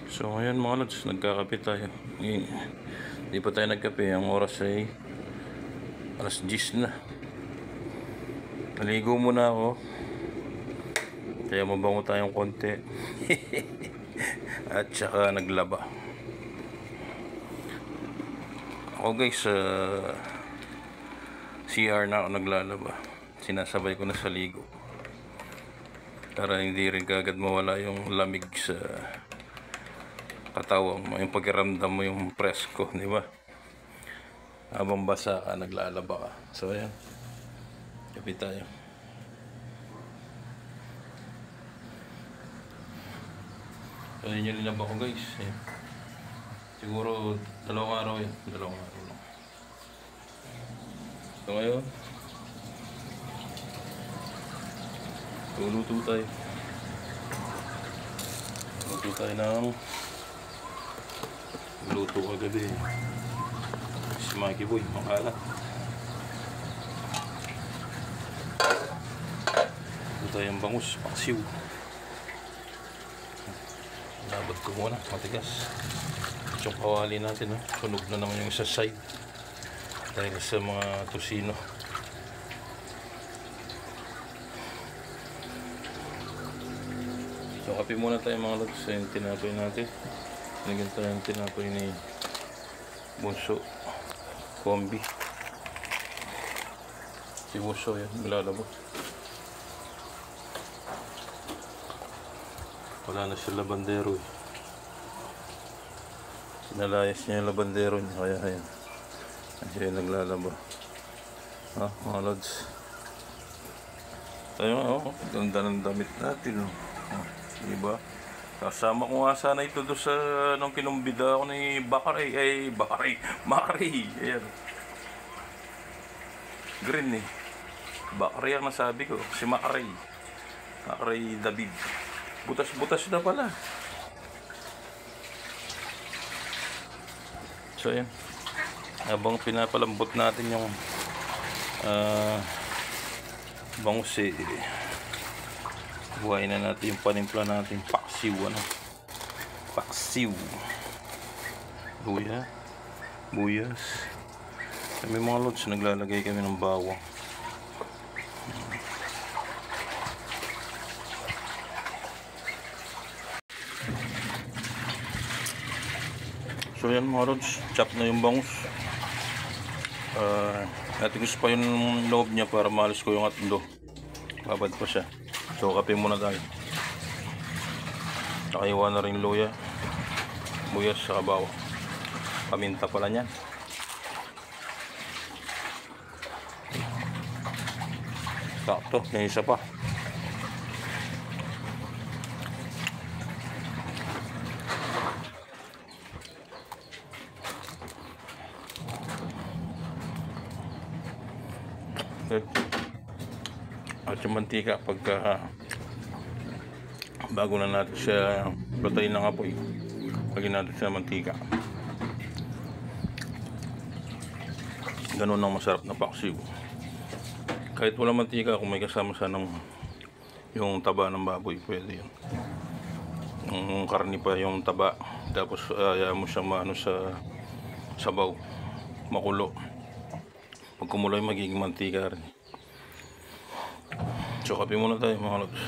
So ngayon mga lods, nagkakape tayo. Hindi pa tayo nagkape. Ang oras ay alas 10 na. Naligo muna ako. Kaya mabango tayong konti. At saka naglaba. Ako guys, CR na ako naglalaba. Sinasabay ko na sa ligo. Para hindi rin kagad mawala yung lamig sa katawan mo, yung pakiramdam mo yung presko, di ba? Habang basa ka, naglalaba ka. So ayan, kape tayo. So yun yung linaba ko guys. Ayan. Siguro 2 araw yan, 2 araw lang. So ngayon, luluto tayo. Luto tayo ng luto kagabi. Si Mikey Boy, makalat. Luto tayo ng bangus, paksiw. Labot ko muna, matigas. Yung kawali natin, sunog na naman yung isa side. Dahil sa mga tosino. So kape muna tayo mga lods sa yung tinapay natin. Naging tayo yung tinapay ni Bunso Kombi. Si Bunso yan, nilalabot. Wala na siya labandero eh. Sinalayas niya yung labandero niya, kaya ayan. Siya yung naglalaba. Mga lods. Tayo ganda ng damit natin. Diba? Kasama ko nga sana ito doon sa nung kinumbida ako ni Bakari. Makari. Ayan. Green eh. Bakari ang nasabi ko. Si Makari. Makari David. Butas-butas na pala. So ayan. Habang pinapalambot natin yung bangus eh. Buhayin na natin yung panimpla natin. Paksiw, Paksiw. Buyas. May mga lods, naglalagay kami ng bawang. So yan mga lods, chop na yung bangus. Natigos pa yung loob niya para maalis ko yung atlo. Babad pa siya. So kape muna tayo. Nakaiwa na rin luya, buyas sa kabaw. Paminta pala niyan. Sakto, may isa pa. Good. At yung mantika pagka bago na natin siya patayin ng apoy, lagyan natin siya mantika. Ganun ang masarap na paksiw. Kahit wala mantika, kung may kasama sanang yung taba ng baboy, pwede yun. Yung karni pa yung taba, tapos ayaw mo siyang maano sa sabaw, makulo. Pag kumulo yung magiging mantika rin. So kape muna tayo mga lods.